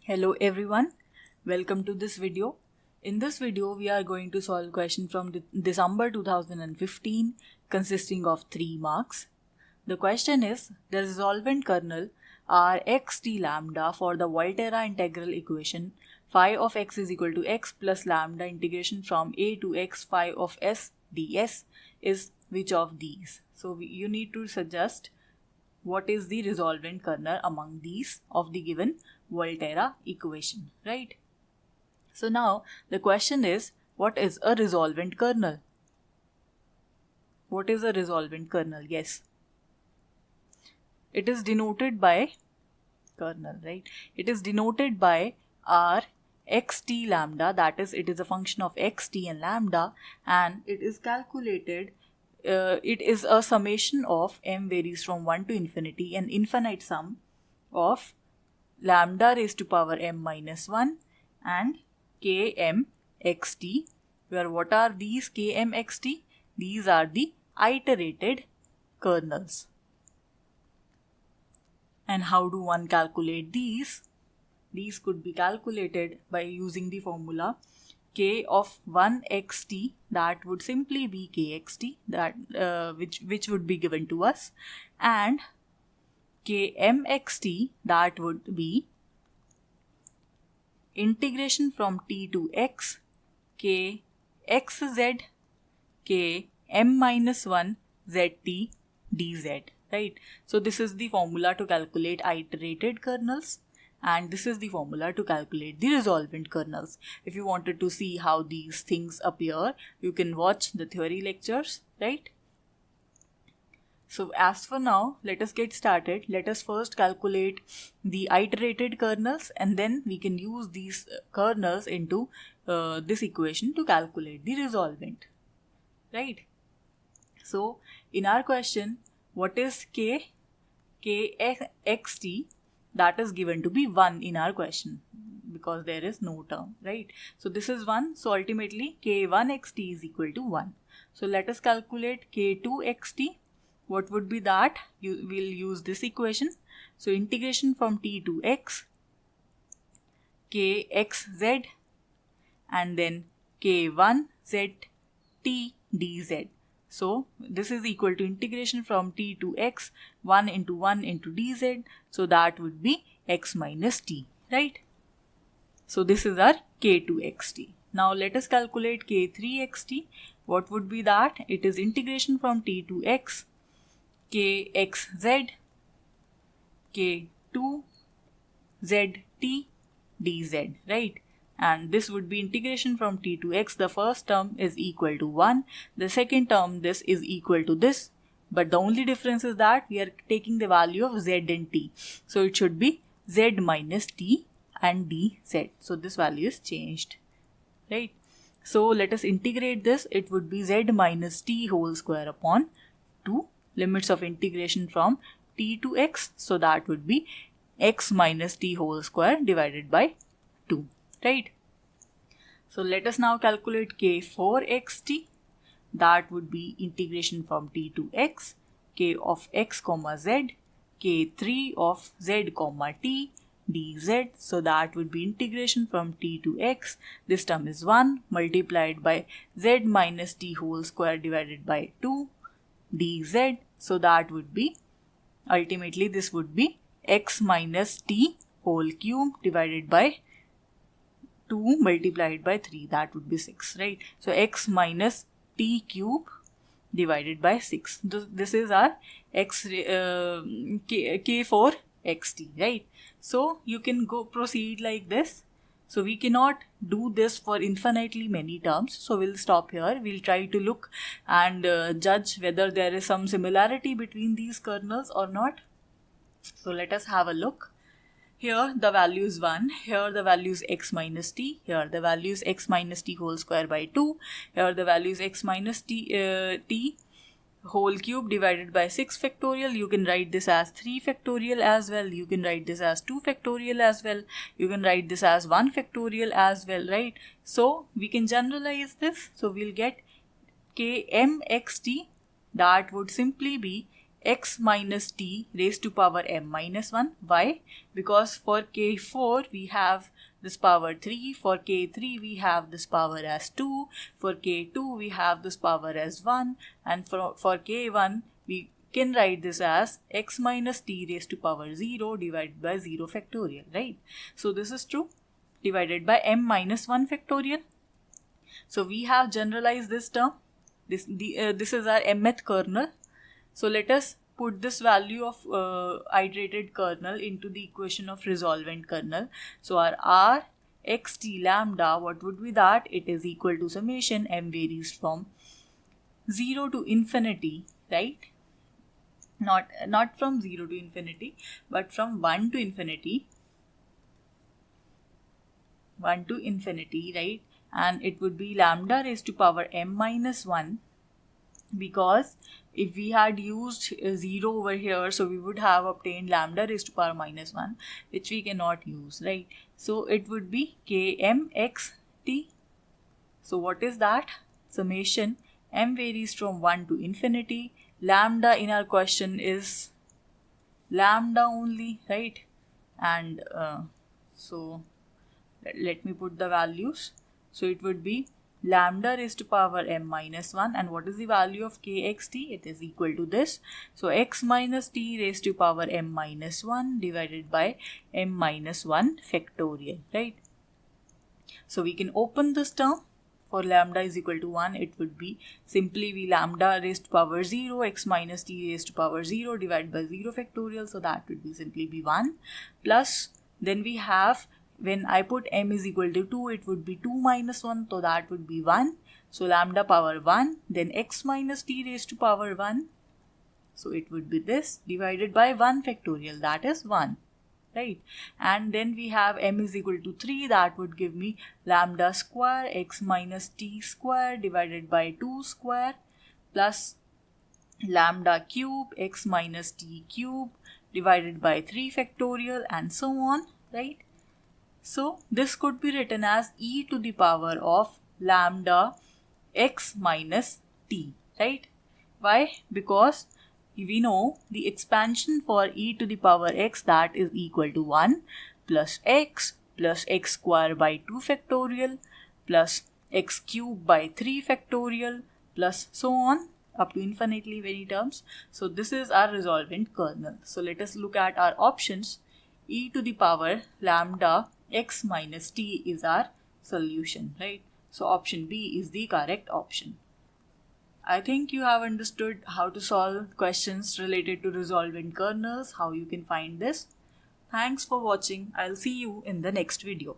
Hello everyone, welcome to this video. In this video, we are going to solve question from December 2015 consisting of 3 marks. The question is, the resolvent kernel are xt lambda for the Volterra integral equation phi of x is equal to x plus lambda integration from a to x phi of s ds is which of these? So you need to suggest what is the resolvent kernel among these of the given Volterra equation, right? So now the question is, what is a resolvent kernel? What is a resolvent kernel? Yes. It is denoted by kernel, right? It is denoted by r xt lambda, that is, it is a function of xt and lambda, and it is calculated. It is a summation of m varies from 1 to infinity, an infinite sum of lambda raised to power m minus 1 and km xt, where what are these km xt? These are the iterated kernels. And how do one calculate these? These could be calculated by using the formula k of 1 xt, that would simply be kxt, that which would be given to us, and km xt, that would be integration from t to x k xz k m minus 1 zt dz, right? So this is the formula to calculate iterated kernels, and this is the formula to calculate the resolvent kernels. If you wanted to see how these things appear, you can watch the theory lectures, right? So as for now, let us get started. Let us first calculate the iterated kernels, and then we can use these kernels into this equation to calculate the resolvent, right? So in our question, what is k? Xt, that is given to be 1 in our question because there is no term, right? So this is 1. So ultimately k1 xt is equal to 1. So let us calculate k2 xt. What would be that? We'll use this equation. So integration from t to x kxz and then k1 zt dz. So this is equal to integration from t to x 1 into 1 into dz. So that would be x minus t, right? So this is our k2 xt. Now let us calculate k3 xt. What would be that? It is integration from t to x kxz k2 zt dz, right? And this would be integration from t to x. The first term is equal to 1. The second term, this is equal to this. But the only difference is that we are taking the value of z and t. So it should be z minus t and dz. So this value is changed, right? So let us integrate this. It would be z minus t whole square upon 2. Limits of integration from t to x. So that would be x minus t whole square divided by 2. Right? So let us now calculate k4 xt. That would be integration from t to x, k of x comma z, k3 of z comma t dz. So that would be integration from t to x. This term is 1 multiplied by z minus t whole square divided by 2 dz. So that would be, ultimately this would be x minus t whole cube divided by 2 multiplied by 3, that would be 6, right? So x minus t cube divided by 6. This is our k4 xt, right? So you can go proceed like this. So we cannot do this for infinitely many terms. So we'll stop here. We'll try to look and judge whether there is some similarity between these kernels or not. So let us have a look. Here the value is 1, here the value is x minus t, here the value is x minus t whole square by 2, here the value is x minus t whole cube divided by 6 factorial. You can write this as 3 factorial as well, you can write this as 2 factorial as well, you can write this as 1 factorial as well, right? So we can generalize this. So we'll get km xt, that would simply be x minus t raised to power m minus 1. Why? Because for k4 we have this power 3, for k3 we have this power as 2, for k2 we have this power as 1, and for k1 we can write this as x minus t raised to power 0 divided by 0 factorial, right? So this is true, divided by m minus 1 factorial. So we have generalized this term. This is our mth kernel. So let us put this value of iterated kernel into the equation of resolvent kernel. So our r x t lambda, what would be that? It is equal to summation m varies from 0 to infinity, right? Not from 0 to infinity, but from 1 to infinity. 1 to infinity, right? And it would be lambda raised to power m minus 1, because if we had used 0 over here, so we would have obtained lambda raised to power minus 1, which we cannot use, right? So it would be kmxt. So what is that? Summation m varies from 1 to infinity. Lambda in our question is lambda only, right? And so let me put the values. So it would be lambda raised to power m minus 1, and what is the value of kxt? It is equal to this. So x minus t raised to power m minus 1 divided by m minus 1 factorial, right? So we can open this term. For lambda is equal to 1, it would be simply we lambda raised to power 0 x minus t raised to power 0 divided by 0 factorial. So that would be simply be 1, plus then we have, when I put m is equal to 2, it would be 2 minus 1, so that would be 1. So lambda power 1, then x minus t raised to power 1. So it would be this divided by 1 factorial, that is 1, right? And then we have m is equal to 3, that would give me lambda square x minus t square divided by 2 square plus lambda cube x minus t cube divided by 3 factorial, and so on, right? So this could be written as e to the power of lambda x minus t, right? Why? Because we know the expansion for e to the power x, that is equal to 1 plus x square by 2 factorial plus x cube by 3 factorial plus so on up to infinitely many terms. So this is our resolvent kernel. So let us look at our options. E to the power lambda x minus t is our solution, right? So option B is the correct option. I think you have understood how to solve questions related to resolvent kernels, how you can find this. Thanks for watching. I'll see you in the next video.